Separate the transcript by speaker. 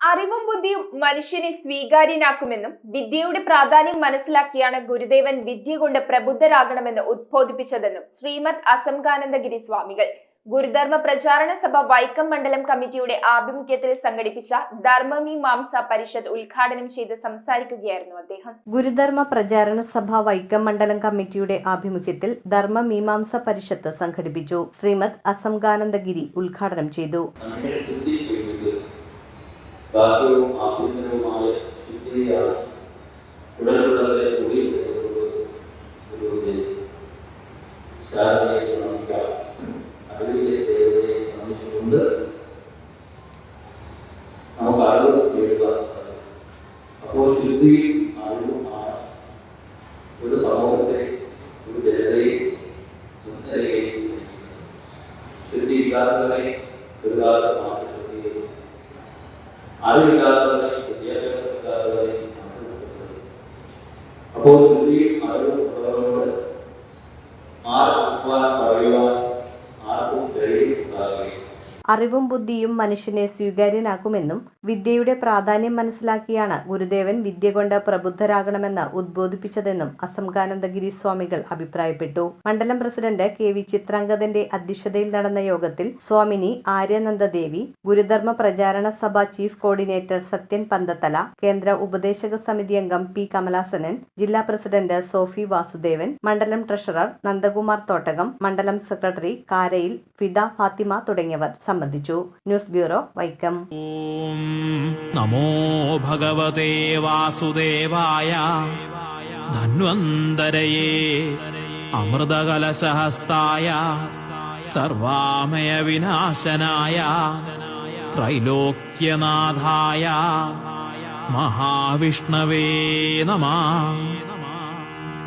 Speaker 1: അറിവും ബുദ്ധിയും മനുഷ്യനെ സ്വീകാര്യനാക്കുമെന്നും വിദ്യയുടെ പ്രാധാന്യം മനസ്സിലാക്കിയാണ് ഗുരുദേവൻ വിദ്യ കൊണ്ട് പ്രബുദ്ധരാകണമെന്ന് ഉദ്ബോധിപ്പിച്ചതെന്നും ശ്രീമദ് അസംഗാനന്ദഗിരി സ്വാമികൾ ഗുരുധർമ്മ പ്രചാരണ സഭ വൈക്കം മണ്ഡലം കമ്മിറ്റിയുടെ ആഭിമുഖ്യത്തിൽ സംഘടിപ്പിച്ച ധർമ്മമീമാംസ പരിഷത്ത് ഉദ്ഘാടനം ചെയ്ത് സംസാരിക്കുകയായിരുന്നു അദ്ദേഹം.
Speaker 2: ഗുരുധർമ്മ പ്രചാരണ സഭ വൈക്കം മണ്ഡലം കമ്മിറ്റിയുടെ ആഭിമുഖ്യത്തിൽ ധർമ്മമീമാംസ പരിഷത്ത് സംഘടിപ്പിച്ചു. ശ്രീമദ് അസംഗാനന്ദഗിരി ഉദ്ഘാടനം ചെയ്തു.
Speaker 3: ബാഹ്യവും ആഭ്യന്തരവുമായ സ്ഥിതിയാണ് ഉടനുള്ളവരെ കൂടി ഒരു ഉദ്ദേശം. ശാരദയെ നമിക്കാം, അറിവിന്റെ ദേവതയെ നമിച്ചുകൊണ്ട് നമുക്ക് അറിവ് എഴുതാൻ സാധിക്കും. അപ്പോൾ സിദ്ധിയും അറിവുമാണ് ഒരു സമൂഹത്തെ, ഒരു ജനതയെ മുൻനിരയിൽ സിദ്ധി ഇല്ലാത്തവരെ ഒരു കാലത്ത് മാറ്റി അറിവില്ലാത്തവരെ വിദ്യാഭ്യാസമില്ലാത്തവരെ. അപ്പോൾ സ്ഥിതിയും അറിവുള്ളവരോട് ആർക്കും പറയുവാൻ ആർക്കും ധൈര്യമുണ്ടാകുകയും
Speaker 2: അറിവും ബുദ്ധിയും മനുഷ്യനെ സ്വീകാര്യനാക്കുമെന്നും വിദ്യയുടെ പ്രാധാന്യം മനസ്സിലാക്കിയാണ് ഗുരുദേവൻ വിദ്യ കൊണ്ട് പ്രബുദ്ധരാകണമെന്ന് ഉദ്ബോധിപ്പിച്ചതെന്നും അസംഗാനന്ദഗിരി സ്വാമികൾ അഭിപ്രായപ്പെട്ടു. മണ്ഡലം പ്രസിഡന്റ് KV ചിത്രാംഗതന്റെ അധ്യക്ഷതയിൽ നടന്ന യോഗത്തിൽ സ്വാമിനി ആര്യനന്ദദേവി, ഗുരുധർമ്മ പ്രചാരണ സഭ ചീഫ് കോർഡിനേറ്റർ സത്യൻ പന്തത്തല, കേന്ദ്ര ഉപദേശക സമിതി അംഗം P കമലാസനൻ, ജില്ലാ പ്രസിഡന്റ് സോഫി വാസുദേവൻ, മണ്ഡലം ട്രഷറർ നന്ദകുമാർ തോട്ടകം, മണ്ഡലം സെക്രട്ടറി കാരയിൽ ഫിദ ഫാത്തിമ തുടങ്ങിയവർ സംബന്ധിച്ചു. News bureau, Vaikom.
Speaker 4: നമോ ഭഗവതേ വാസുദേവായ ധന്വന്തരയേ അമൃതകലശഹസ്തായ സർവാമയ വിനാശനായ ത്രൈലോക്യനാഥായ മഹാവിഷ്ണവേ നമഃ.